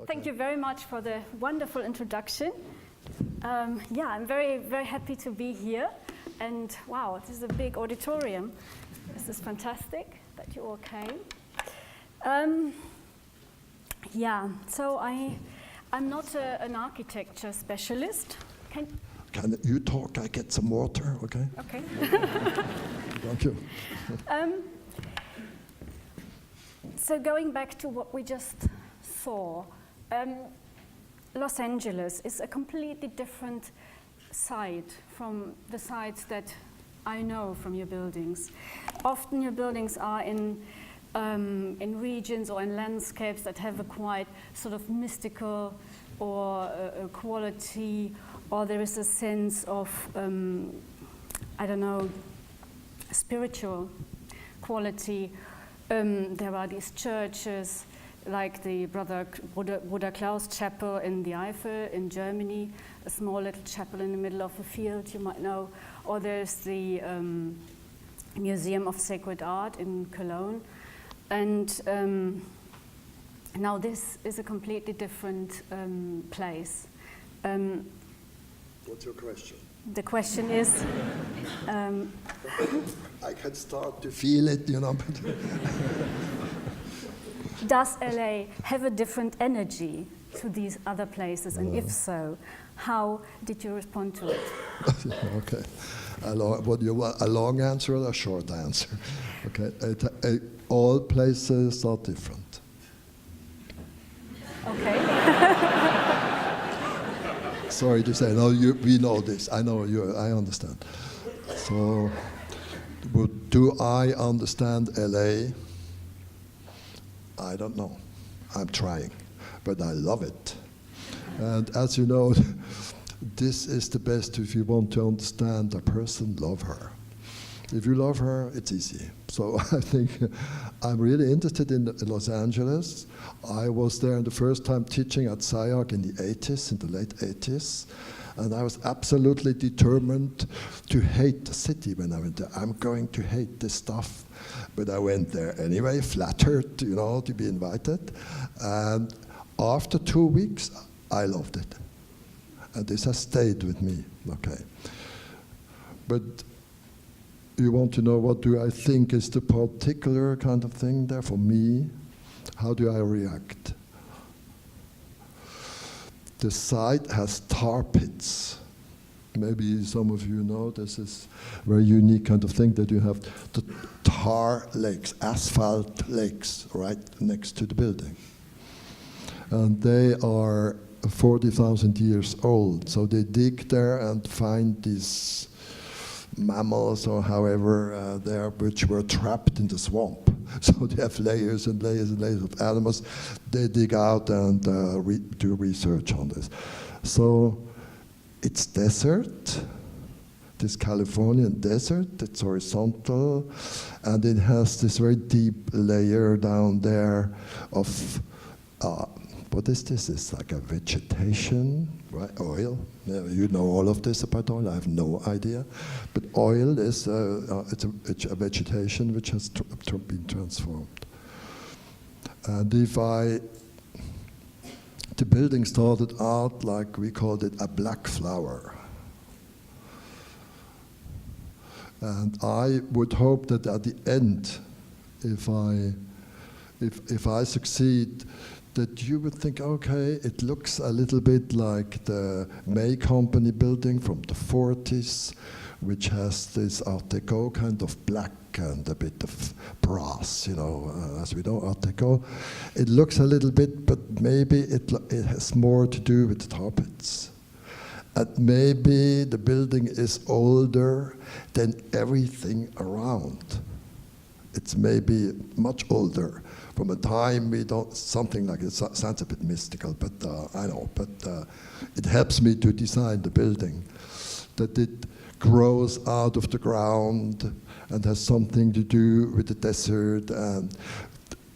Thank you very much for the wonderful introduction. Yeah, I'm very, very happy to be here. And wow, this is a big auditorium. This is fantastic that you all came. Yeah, so I'm not an architecture specialist. Can you talk? I get some water, okay? Okay. Thank you. So going back to what we just saw, Los Angeles is a completely different site from the sites that I know from your buildings. Often your buildings are in regions or in landscapes that have a quite sort of mystical or a quality, or there is a sense of, I don't know, spiritual quality. There are these churches like the Bruder Klaus Chapel in the Eifel in Germany, a small little chapel in the middle of a field, you might know. Or there's the Museum of Sacred Art in Cologne. And now this is a completely different place. What's your question? The question is... I can start to feel it, you know. Does LA have a different energy to these other places? And if so, how did you respond to it? Okay. What do you want, a long answer or a short answer? Okay. All places are different. Okay. Sorry to say, no, we know this. I know you. I understand. So, do I understand LA? I don't know. I'm trying, but I love it. And as you know, this is the best. If you want to understand a person, love her. If you love her, it's easy. So I think I'm really interested in Los Angeles. I was there the first time teaching at SCIARC in the 80s, in the late 80s. And I was absolutely determined to hate the city when I went there. I'm going to hate this stuff. But I went there anyway, flattered, you know, to be invited. And after 2 weeks, I loved it. And this has stayed with me, okay. But you want to know what do I think is the particular kind of thing there for me? How do I react? The site has tar pits. Maybe some of you know this is a very unique kind of thing that you have the tar lakes, asphalt lakes, right next to the building. And they are 40,000 years old. So they dig there and find these mammals or however there which were trapped in the swamp. So they have layers and layers and layers of animals. They dig out and do research on this. So it's desert, this Californian desert, it's horizontal, and it has this very deep layer down there of, what is this? It's like a vegetation, right? Oil. You know all of this about oil. I have no idea. But oil is it's a vegetation which has been transformed. And the building started out like we called it a black flower. And I would hope that at the end, if I succeed, that you would think, okay, it looks a little bit like the May Company building from the 40s, which has this Art Deco kind of black and a bit of brass, you know, as we know, Art Deco. It looks a little bit, but maybe it has more to do with the tar pits. And maybe the building is older than everything around. It's maybe much older. From a time we don't, something like it sounds a bit mystical, but I know, but it helps me to design the building. That it grows out of the ground and has something to do with the desert. And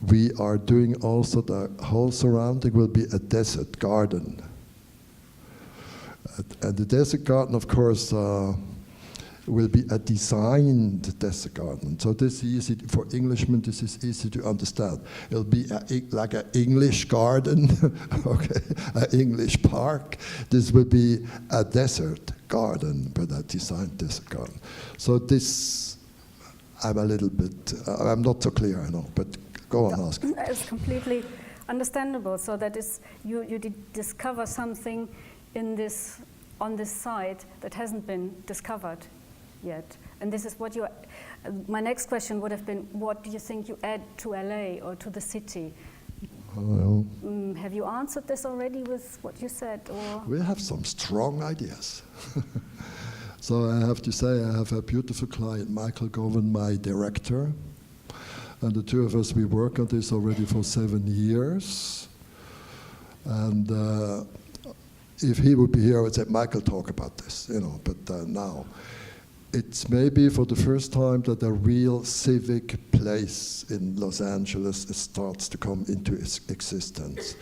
we are doing also, the whole surrounding will be a desert garden. And the desert garden, of course, will be a designed desert garden. So this is easy, for Englishmen, this is easy to understand. It'll be like an English garden, okay, an English park. This will be a desert garden, but a designed desert garden. So this, I'm a little bit, I'm not so clear, I know, but go on, ask. It's completely understandable. So that is, you did discover something in this, on this site that hasn't been discovered yet. And this is what my next question would have been, what do you think you add to LA or to the city? Well, have you answered this already with what you said? Or? We have some strong ideas. So I have to say, I have a beautiful client, Michael Govan, my director. And the two of us, we work on this already for 7 years. And if he would be here, I would say, Michael, talk about this, you know, but now. It's maybe for the first time that a real civic place in Los Angeles starts to come into existence.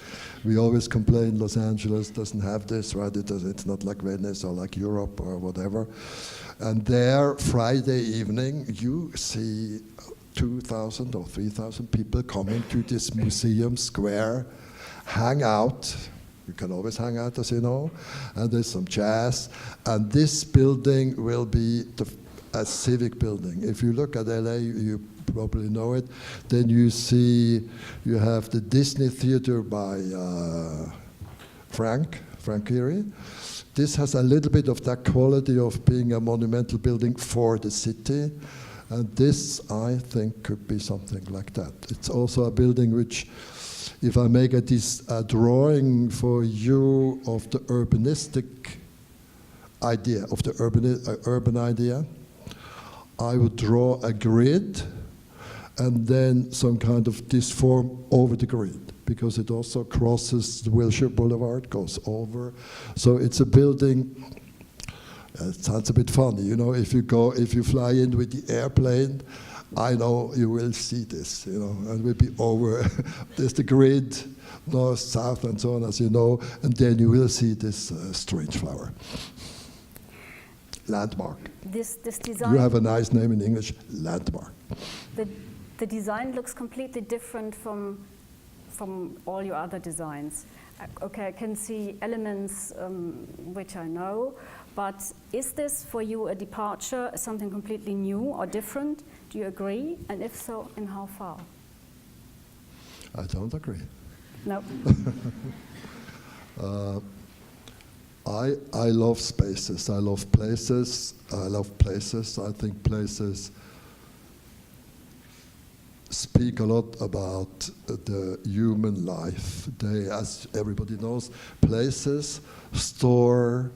We always complain Los Angeles doesn't have this, right? It's not like Venice or like Europe or whatever. And there, Friday evening, you see 2,000 or 3,000 people coming to this museum square, hang out. You can always hang out, as you know, and there's some jazz. And this building will be a civic building. If you look at LA, you probably know it. Then you see, you have the Disney Theater by Frank Gehry. This has a little bit of that quality of being a monumental building for the city. And this, I think, could be something like that. It's also a building which, if I make a drawing for you of the urbanistic idea, of the urban idea, I would draw a grid and then some kind of this form over the grid, because it also crosses the Wilshire Boulevard, goes over. So it's a building, it sounds a bit funny, you know, if you fly in with the airplane, I know you will see this, you know, and we'll be over. There's the grid, north, south, and so on, as you know, and then you will see this strange flower. Landmark. This design. You have a nice name in English, landmark. The design looks completely different from all your other designs. Okay, I can see elements which I know, but is this for you a departure, something completely new or different? Do you agree? And if so, in how far? I don't agree. No. I love spaces. I love places. I think places speak a lot about the human life. They, as everybody knows, places store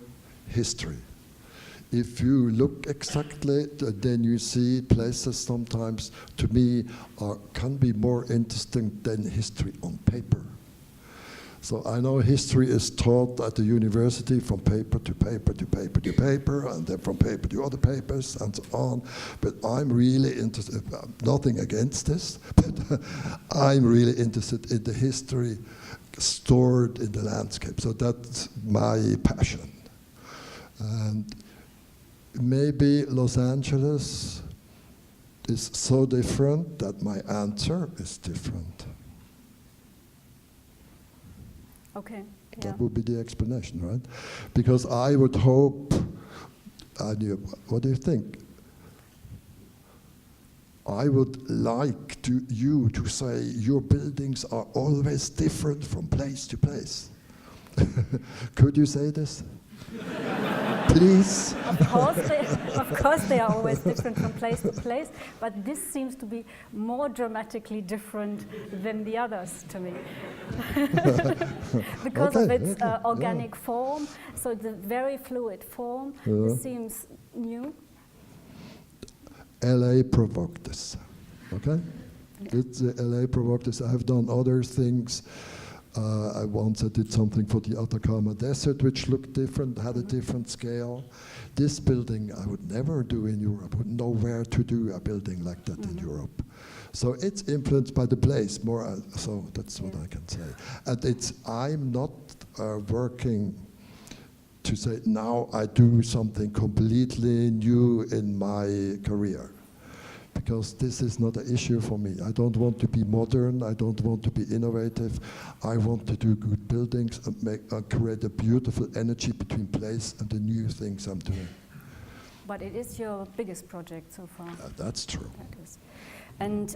history. If you look exactly, then you see places sometimes, to me, can be more interesting than history on paper. So I know history is taught at the university from paper to paper to paper to paper, and then from paper to other papers, and so on. But I'm really interested, nothing against this, but I'm really interested in the history stored in the landscape. So that's my passion. And maybe Los Angeles is so different that my answer is different. Okay. That would be the explanation, right? Because I would hope, what do you think? I would like you to say your buildings are always different from place to place. Could you say this? Please? Of course they are always different from place to place, but this seems to be more dramatically different than the others to me. Because of its organic form, so the very fluid form, this seems new. LA provoked this, okay? It's LA provoked this. I have done other things. Once I did something for the Atacama Desert, which looked different, had a different scale. This building I would never do in Europe. I wouldn't know where to do a building like that in Europe. So it's influenced by the place more. So that's what I can say. And I'm not working to say, now I do something completely new in my career. Because this is not an issue for me. I don't want to be modern, I don't want to be innovative. I want to do good buildings and create a beautiful energy between place and the new things I'm doing. But it is your biggest project so far. That's true. That is. And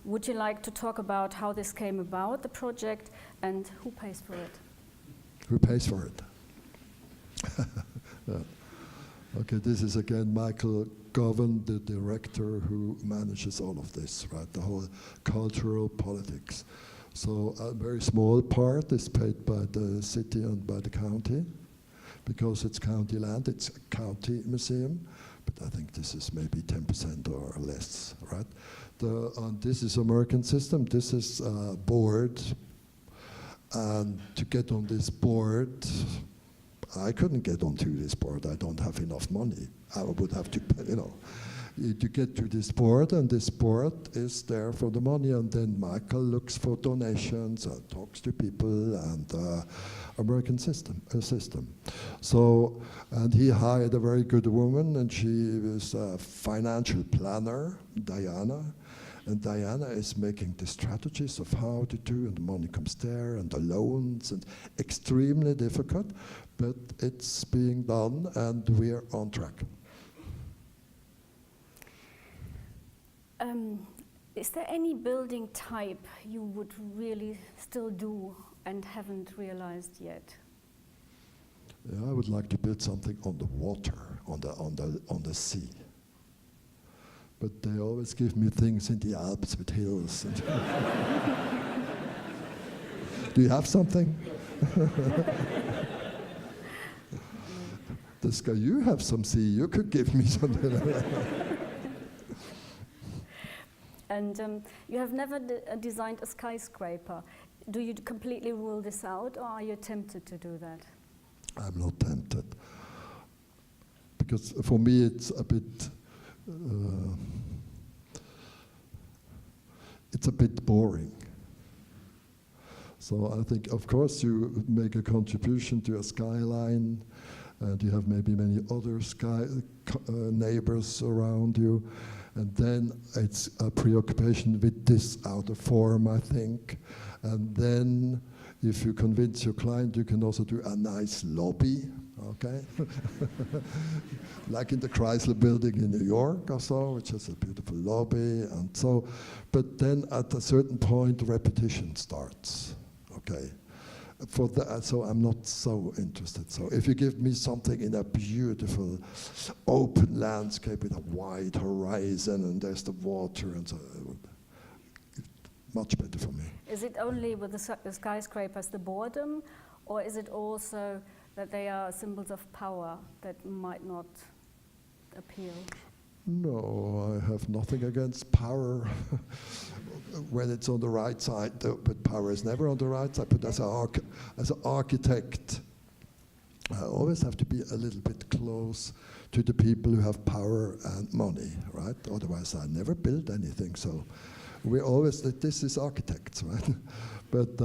would you like to talk about how this came about, the project, and who pays for it? Who pays for it? Yeah. Okay, this is again Michael Govan, the director who manages all of this, right? The whole cultural politics. So a very small part is paid by the city and by the county, because it's county land, it's a county museum, but I think this is maybe 10% or less, right? And this is American system, this is a board, and to get on this board, I couldn't get onto this board. I don't have enough money. I would have to, you get to this board, and this board is there for the money, and then Michael looks for donations and talks to people, and American system. So, and he hired a very good woman, and she was a financial planner, Diana. And Diana is making the strategies of how to do, and the money comes there, and the loans, and extremely difficult, but it's being done, and we're on track. Is there any building type you would really still do and haven't realized yet? Yeah, I would like to build something on the water, on the sea. But they always give me things in the Alps with hills. Do you have something? You have some sea, you could give me something like that. And you have never designed a skyscraper. Do you completely rule this out, or are you tempted to do that? I'm not tempted. Because for me it's a bit boring. So I think, of course, you make a contribution to a skyline, and you have maybe many other neighbors around you, and then it's a preoccupation with this outer form, I think. And then, if you convince your client, you can also do a nice lobby. Okay, like in the Chrysler building in New York or so, which has a beautiful lobby, and so. But then at a certain point, repetition starts. Okay, for that, so I'm not so interested. So if you give me something in a beautiful open landscape with a wide horizon, and there's the water, and so, it's much better for me. Is it only with the skyscrapers the boredom, or is it also that they are symbols of power that might not appeal? No, I have nothing against power when it's on the right side, but power is never on the right side. But as an architect, I always have to be a little bit close to the people who have power and money, right? Otherwise, I never build anything. So we always, this is architects, right? But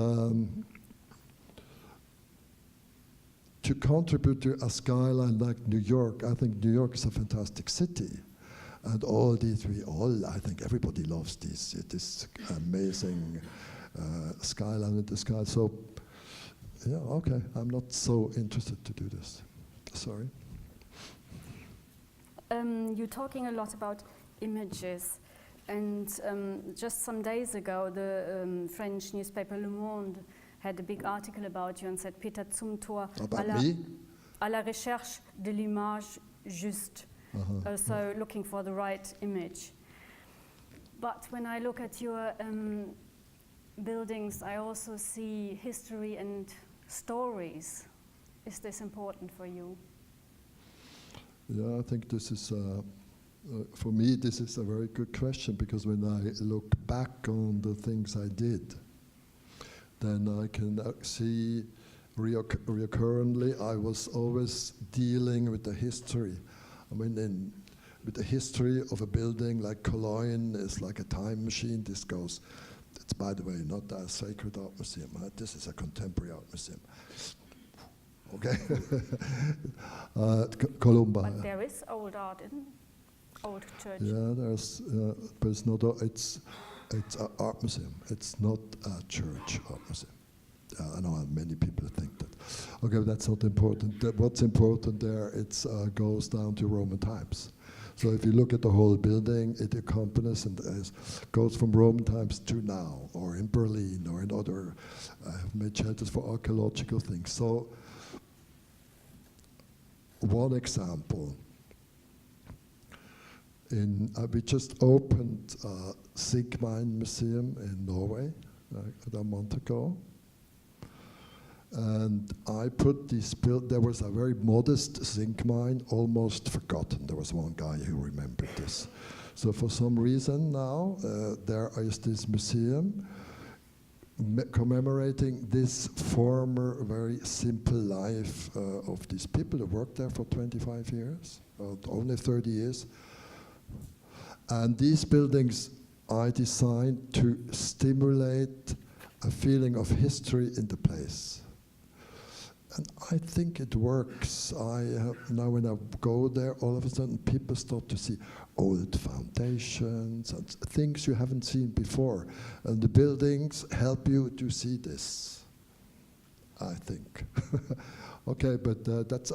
to contribute to a skyline like New York, I think New York is a fantastic city. And all these, I think everybody loves this amazing skyline in the sky. So, yeah, okay, I'm not so interested to do this. Sorry. You're talking a lot about images. And just some days ago, the French newspaper Le Monde had a big article about you and said Peter Zumthor à la recherche de l'image juste, so looking for the right image. But when I look at your buildings, I also see history and stories. Is this important for you? Yeah, I think this is, for me, this is a very good question, because when I look back on the things I did, then I can see recurrently I was always dealing with the history. I mean, with the history of a building like Cologne is like a time machine. This goes, it's by the way not a sacred art museum, right? This is a contemporary art museum. Okay. Columba. But there is old art in old church. Yeah, but it's not. It's an art museum. It's not a church art museum. I know many people think that. Okay, but that's not important. What's important there? It goes down to Roman times. So if you look at the whole building, it accompanies and goes from Roman times to now, or in Berlin, or in other. I've made shelters for archaeological things. So one example. We just opened a zinc mine museum in Norway a month ago. And I put there was a very modest zinc mine, almost forgotten. There was one guy who remembered this. So for some reason now, there is this museum commemorating this former, very simple life of these people who worked there for 25 years, only 30 years. And these buildings I designed to stimulate a feeling of history in the place. And I think it works. Now when I go there, all of a sudden people start to see old foundations and things you haven't seen before. And the buildings help you to see this, I think. Okay, but that's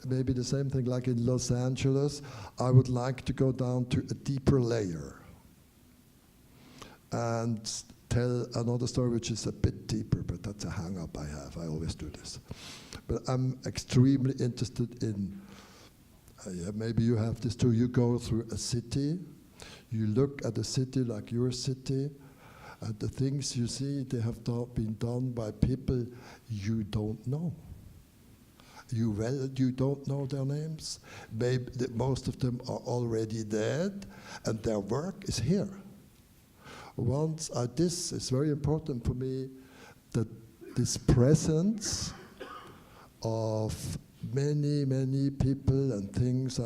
maybe the same thing like in Los Angeles. I would like to go down to a deeper layer and tell another story which is a bit deeper, but that's a hang-up I have. I always do this. But I'm extremely interested in, maybe you have this too, you go through a city, you look at a city like your city, and the things you see, they have been done by people you don't know. You don't know their names. Maybe most of them are already dead, and their work is here. This is very important for me, that this presence of many, many people and things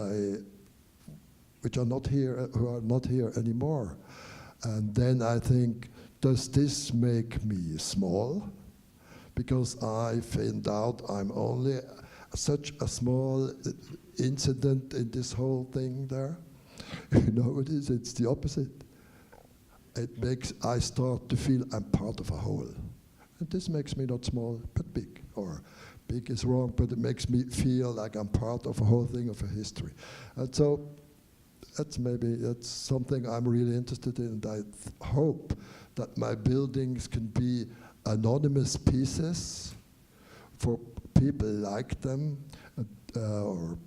which are not here, who are not here anymore. And then I think, does this make me small? Because I find out I'm only such a small incident in this whole thing there. You know what it is? It's the opposite. I start to feel I'm part of a whole. And this makes me not small, but big. Or big is wrong, but it makes me feel like I'm part of a whole thing of a history. And so that's something I'm really interested in. And I hope that my buildings can be anonymous pieces for people like them or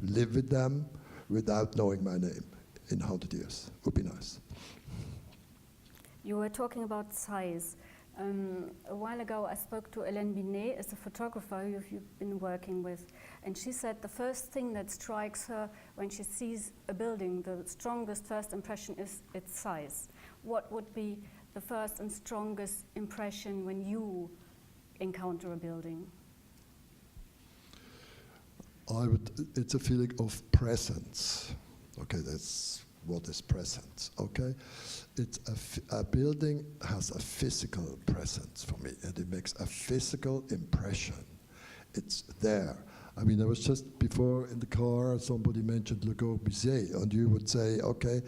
live with them without knowing my name in 100 years. Would be nice. You were talking about size. A while ago I spoke to Hélène Binet, as a photographer who you've been working with, and she said the first thing that strikes her when she sees a building, the strongest first impression is its size. What would be the first and strongest impression when you encounter a building? It's a feeling of presence. Okay, that's what is presence, okay? A building has a physical presence for me, and it makes a physical impression. It's there. I mean, I was just before in the car, somebody mentioned Le Corbusier, and you would say, okay,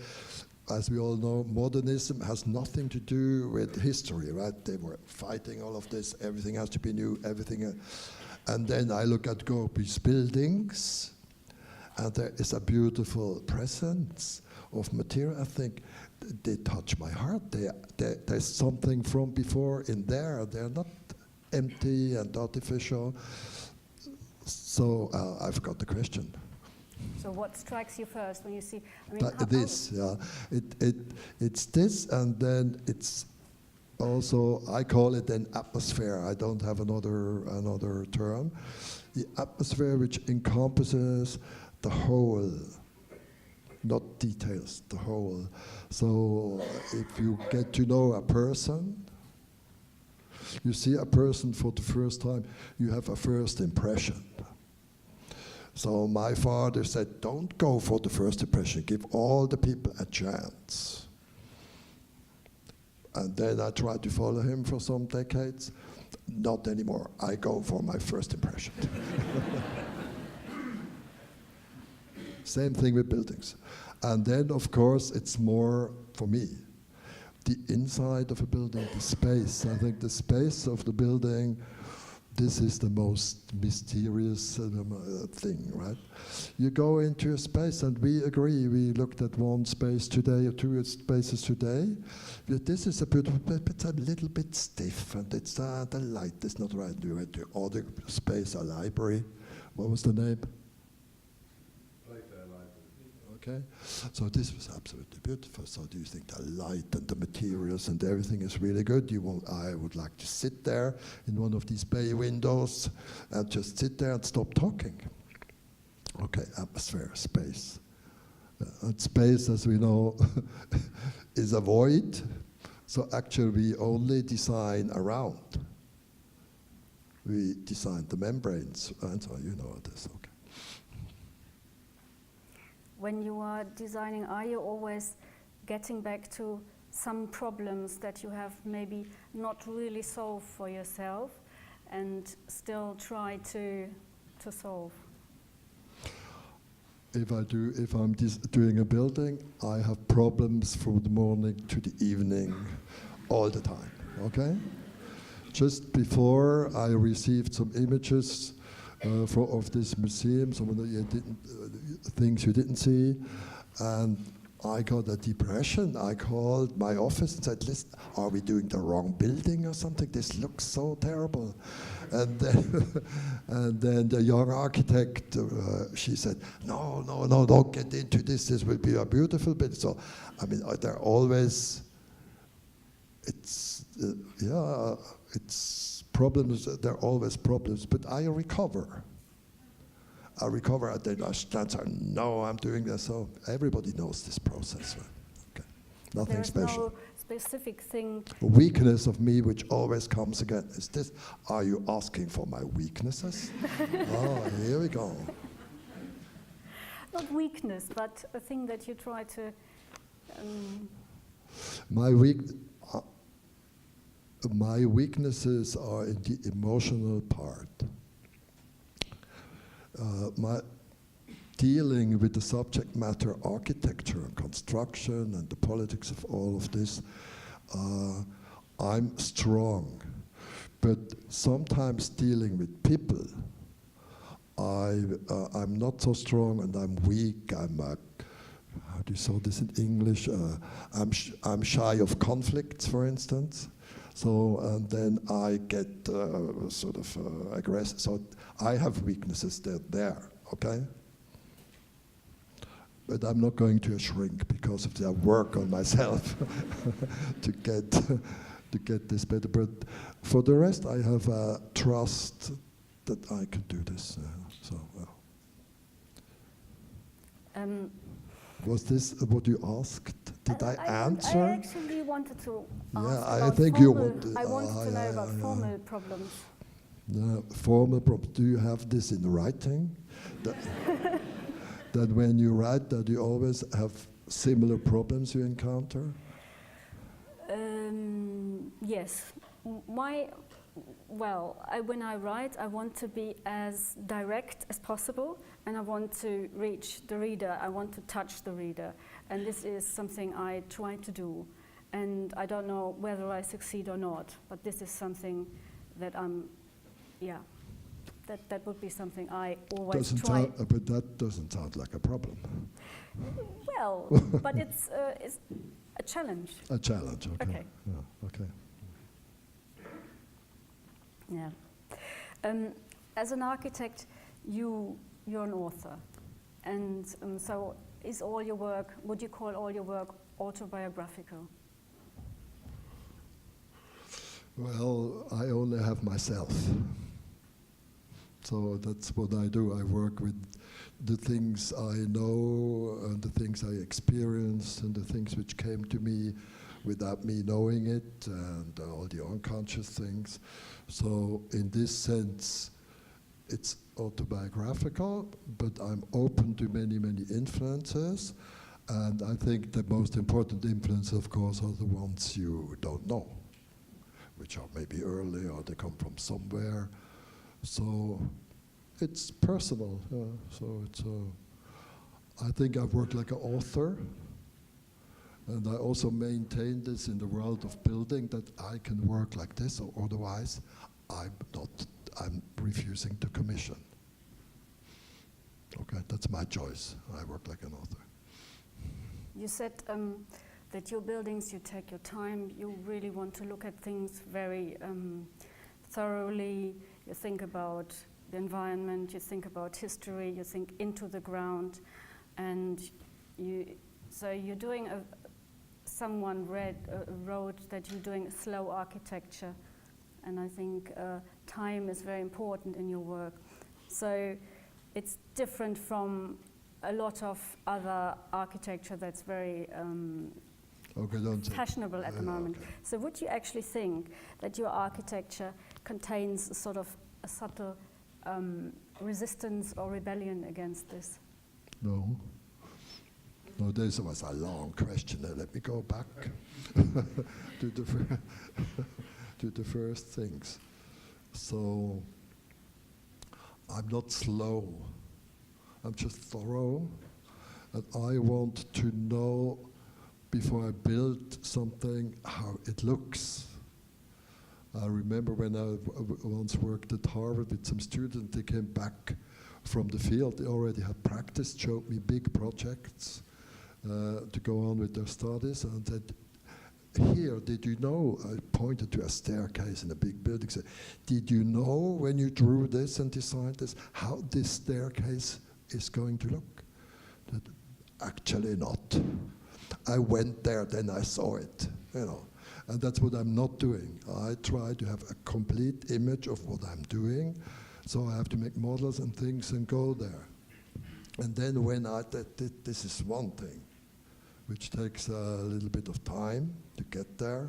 as we all know, modernism has nothing to do with history, right? They were fighting all of this, everything has to be new, everything. And then I look at Gorbis buildings, and there is a beautiful presence of material. I think they touch my heart. There's something from before in there. They're not empty and artificial. So I forgot the question. So what strikes you first when you see? I mean, it's this, and then it's also, I call it an atmosphere. I don't have another term. The atmosphere which encompasses the whole, not details, the whole. So if you get to know a person, you see a person for the first time, you have a first impression. So my father said, don't go for the first impression, give all the people a chance. And then I tried to follow him for some decades, not anymore. I go for my first impression. Same thing with buildings. And then, of course, it's more, for me, the inside of a building, the space. I think the space of the building, this is the most mysterious thing, right? You go into a space, and we agree. We looked at one space today, or two spaces today. But this is a beautiful, but it's a little bit stiff, and it's the light is not right. We went to other space, a library. What was the name? Okay, so this was absolutely beautiful. So do you think the light and the materials and everything is really good? I would like to sit there in one of these bay windows and just sit there and stop talking. Okay, atmosphere, space. And space, as we know, is a void. So actually we only design around. We design the membranes, and so you know this, okay. When you are designing, are you always getting back to some problems that you have maybe not really solved for yourself and still try to solve? If I'm doing a building, I have problems from the morning to the evening all the time, okay? Just before I received some images of this museum, some of the things you didn't see, and I got a depression. I called my office and said, "Listen, are we doing the wrong building or something? This looks so terrible." And then the young architect, she said, no, don't get into this. This will be a beautiful building. So, I mean, they're always, it's problems, there are always problems, but I recover. And then I stand there, no, I'm doing this. So everybody knows this process. Right? Okay. Nothing There's special. No specific thing. A weakness of me, which always comes again, is this. Are you asking for my weaknesses? Oh, here we go. Not weakness, but a thing that you try to... My weaknesses are in the emotional part. My dealing with the subject matter, architecture and construction and the politics of all of this, I'm strong. But sometimes dealing with people, I'm not so strong and I'm weak. I'm how do you say this in English? I'm shy of conflicts, for instance. So, and then I get sort of aggressive. So I have weaknesses there, okay? But I'm not going to shrink because of the work on myself to get this better. But for the rest, I have trust that I can do this. Was this what you asked? Did I answer? I actually wanted to ask I about think formal, you wanted. I wanted to know about formal problems. Formal problems. Do you have this in writing? That when you write, that you always have similar problems you encounter? Yes. When I write, I want to be as direct as possible, and I want to reach the reader. I want to touch the reader, and this is something I try to do. And I don't know whether I succeed or not, but this is something that that would be something I always try. But that doesn't sound like a problem. Well, but it's a challenge. A challenge, okay. Okay. Yeah, okay. Yeah. As an architect, you're an author, and so is all your work, would you call all your work autobiographical? Well, I only have myself. So that's what I do. I work with the things I know and the things I experienced and the things which came to me without me knowing it, and all the unconscious things. So in this sense, it's autobiographical, but I'm open to many, many influences. And I think the most important influences, of course, are the ones you don't know, which are maybe early or they come from somewhere. So it's personal. So it's. I think I've worked like an author, and I also maintain this in the world of building, that I can work like this, or otherwise I'm refusing to commission. Okay, that's my choice. I work like an author. You said that your buildings, you take your time, you really want to look at things very thoroughly. You think about the environment, you think about history, you think into the ground, and you're doing someone wrote that you're doing slow architecture, and I think time is very important in your work. So it's different from a lot of other architecture that's very fashionable at the moment. Okay. So would you actually think that your architecture contains a sort of a subtle resistance or rebellion against this? No. No, this was a long question. Let me go back to the first things. So I'm not slow. I'm just thorough, and I want to know before I build something how it looks. I remember when I once worked at Harvard with some students, they came back from the field. They already had practiced, showed me big projects to go on with their studies, and said, here, did you know, I pointed to a staircase in a big building, said, did you know when you drew this and designed this, how this staircase is going to look? That, actually not. I went there, then I saw it, you know. And that's what I'm not doing. I try to have a complete image of what I'm doing, so I have to make models and things and go there. And then when this is one thing, which takes a little bit of time to get there,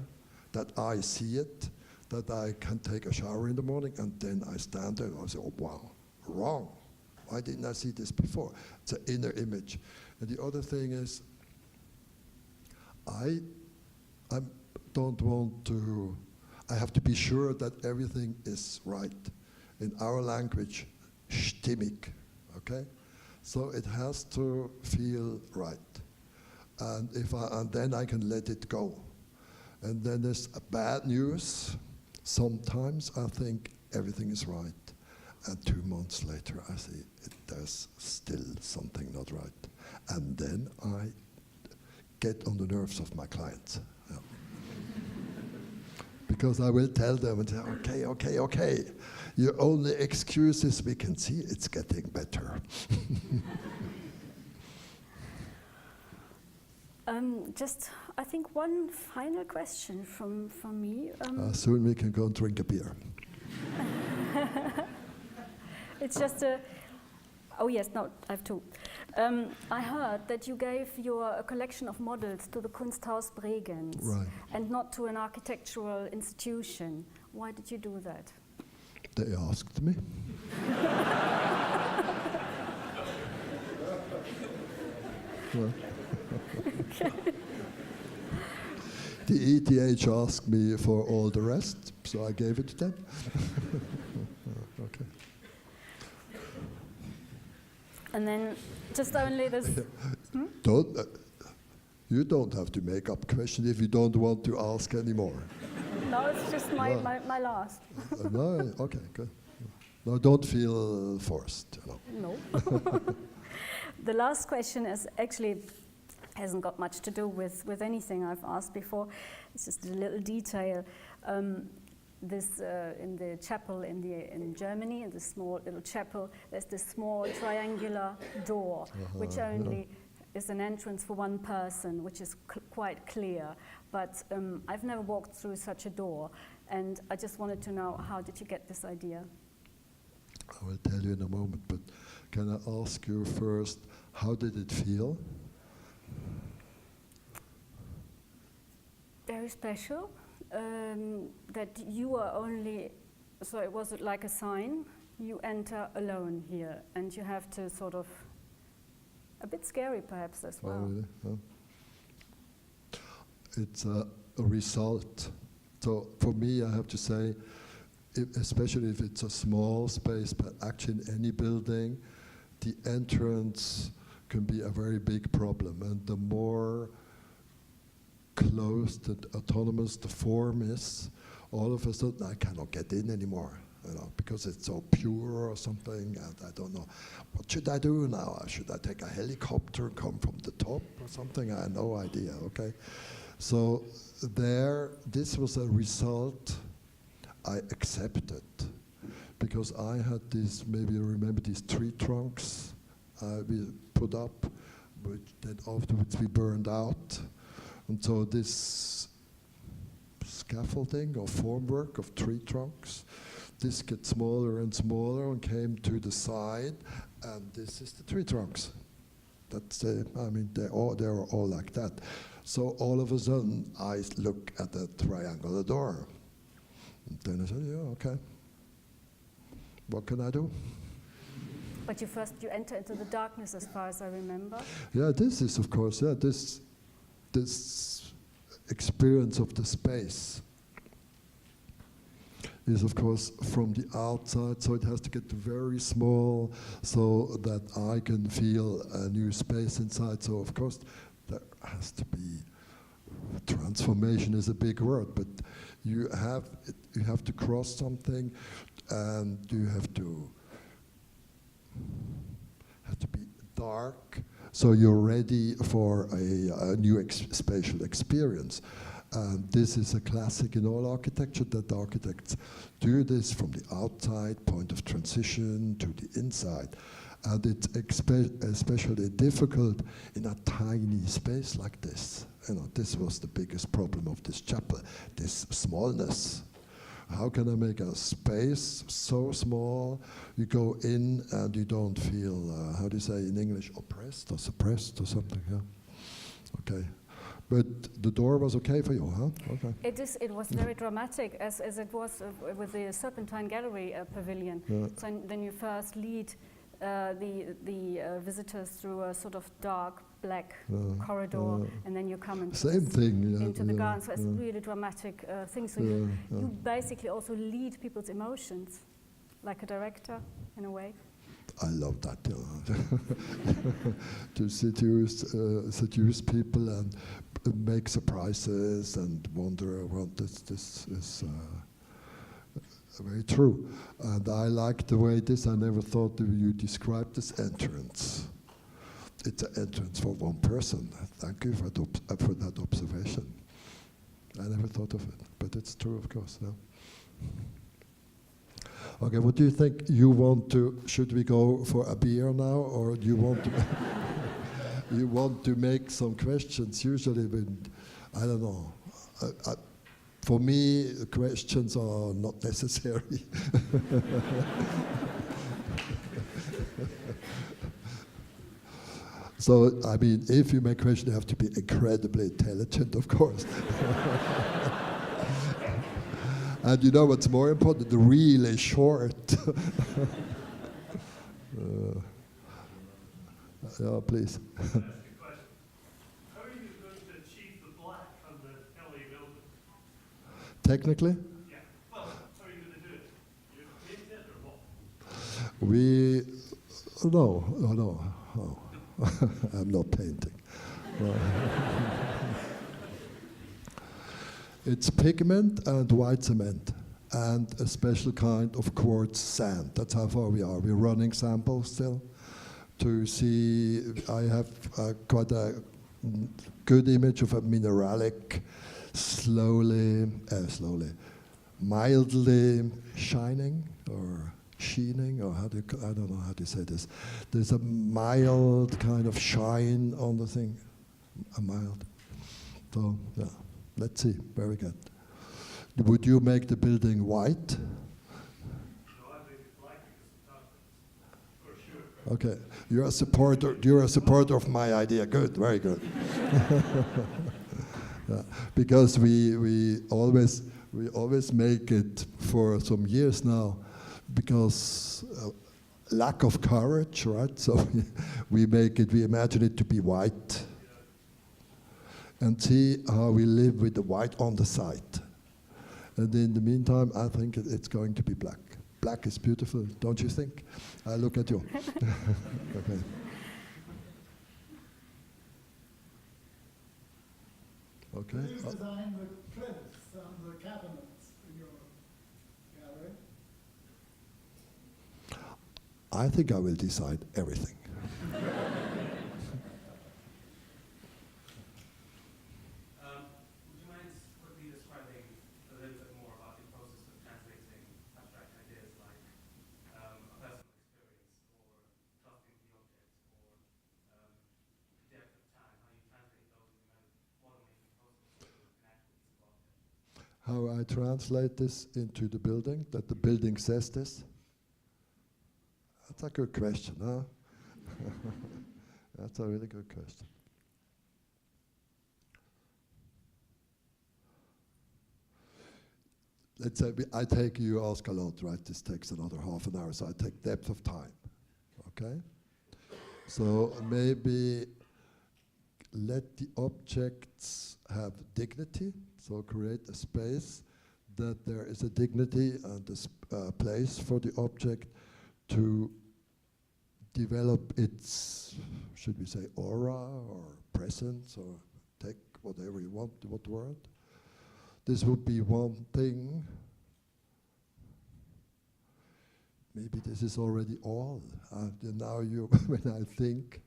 that I see it, that I can take a shower in the morning, and then I stand there and I say, oh wow, wrong. Why didn't I see this before? It's an inner image. And the other thing is, I don't want to, I have to be sure that everything is right. In our language, stimmig, okay? So it has to feel right. And then I can let it go. And then there's a bad news. Sometimes I think everything is right. And 2 months later, I see there's still something not right. And then I get on the nerves of my clients. Yeah. Because I will tell them and say, okay. Your only excuse is we can see it's getting better. Just, I think, one final question from me. Soon we can go and drink a beer. It's just oh yes, no, I have two. I heard that you gave your collection of models to the Kunsthaus Bregenz, right, and not to an architectural institution. Why did you do that? They asked me. Well, the ETH asked me for all the rest, so I gave it to them. Okay. And then just only this. You don't have to make up questions if you don't want to ask anymore. No, it's just my last. No, okay, good. No, don't feel forced. You know. No. The last question is actually hasn't got much to do with anything I've asked before. It's just a little detail. This in the chapel in Germany, in the small little chapel, there's this small triangular door, which only is an entrance for one person, which is quite clear. But I've never walked through such a door, and I just wanted to know, how did you get this idea? I will tell you in a moment, but can I ask you first, how did it feel? Very special. That you are only, so it was like a sign, you enter alone here, and you have to sort of, a bit scary perhaps as well. Oh, really? Oh. It's a result So for me, I have to say, especially if it's a small space, but actually in any building, the entrance can be a very big problem. And the more closed and autonomous the form is, all of a sudden I cannot get in anymore, because it's so pure or something, and I don't know. What should I do now? Should I take a helicopter and come from the top or something? I have no idea, okay? So this was a result I accepted, because I had these, maybe you remember these tree trunks we put up, which then afterwards we burned out. And so this scaffolding or formwork of tree trunks, this gets smaller and smaller and came to the side, and this is the tree trunks. That's they're all like that. So all of a sudden, I look at the triangular door. And then I said, yeah, okay. What can I do? But you enter into the darkness, as far as I remember. Yeah, this is, of course, this experience of the space is, of course, from the outside, so it has to get very small so that I can feel a new space inside. So, of course, there has to be, transformation is a big word, but you have to cross something, and you have to be dark, so you're ready for a new spatial experience. And this is a classic in all architecture, that the architects do this from the outside, point of transition, to the inside. And it's especially difficult in a tiny space like this. This was the biggest problem of this chapel, this smallness. How can I make a space so small, you go in and you don't feel, how do you say in English, oppressed or suppressed or something, yeah? Okay. But the door was okay for you, huh? Okay. It was very dramatic, as it was with the Serpentine Gallery pavilion. Yeah. So then you first lead the visitors through a sort of dark black corridor, and then you come into the garden. So it's a really dramatic thing. So you basically also lead people's emotions, like a director, in a way. I love that, to seduce people and make surprises and wonder around this is very true. And I like the way I never thought that you described this entrance. It's an entrance for one person. Thank you for that observation. I never thought of it, but it's true, of course. No? Okay, what do you think? Should we go for a beer now, or do you want to, you want to make some questions? Usually, I don't know. For me, questions are not necessary. So, if you make questions, you have to be incredibly intelligent, of course. And you know what's more important? Really short. Yeah, please. How are you going to achieve the black on the LA building? Technically? Yeah. Well, how are you going to do it? You paint it or what? No. I'm not painting. It's pigment and white cement and a special kind of quartz sand. That's how far we are. We're running samples still to see. I have quite a good image of a mineralic, mildly shining or sheening, or I don't know how to say this. There's a mild kind of shine on the thing, a mild. So, yeah. Let's see, very good. Would you make the building white? No, I think it's black because it's for sure. Okay, you're a supporter of my idea. Good, very good. Yeah, because we always make it for some years now, because lack of courage, right? So we imagine it to be white. And see how we live with the white on the side. And in the meantime, I think it's going to be black. Black is beautiful, don't you think? I look at you. Okay. Okay. Please design the plinths and the cabinets in your gallery. I think I will decide everything. Would you mind quickly describing a little bit more about the process of translating abstract ideas like a personal experience or trusting the object or depth of time, how you translate those in the model-making process into an actual piece of object? How I translate this into the building, that the building says this? That's a good question, huh? That's a really good question. Let's say I take, you ask a lot, right? This takes another half an hour, so I take depth of time, okay? So maybe let the objects have dignity, so create a space that there is a dignity and a place for the object to develop its, should we say, aura or presence, or take whatever you want, what word. This would be one thing. Maybe this is already all. Now you, when I think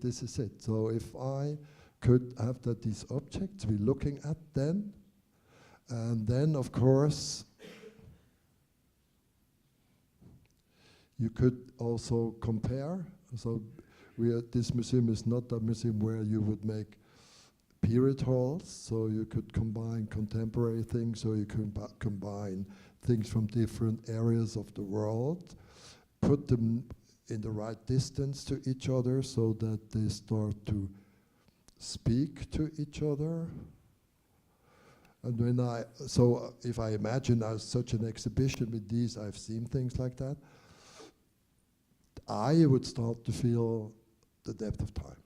this is it. So if I could have that these objects we're looking at then, and then of course, you could also compare. So this museum is not a museum where you would make period halls, so you could combine contemporary things, or you could combine things from different areas of the world, put them in the right distance to each other so that they start to speak to each other. And when so if I imagine such an exhibition with these, I've seen things like that, I would start to feel the depth of time.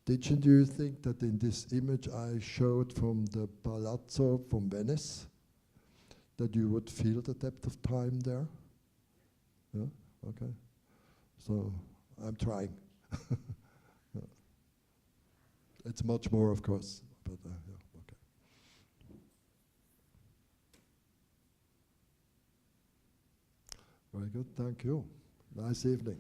Didn't you think that in this image I showed from the Palazzo from Venice, that you would feel the depth of time there? Yeah, okay. So I'm trying. Yeah. It's much more, of course, but yeah, okay. Very good, thank you. Nice evening.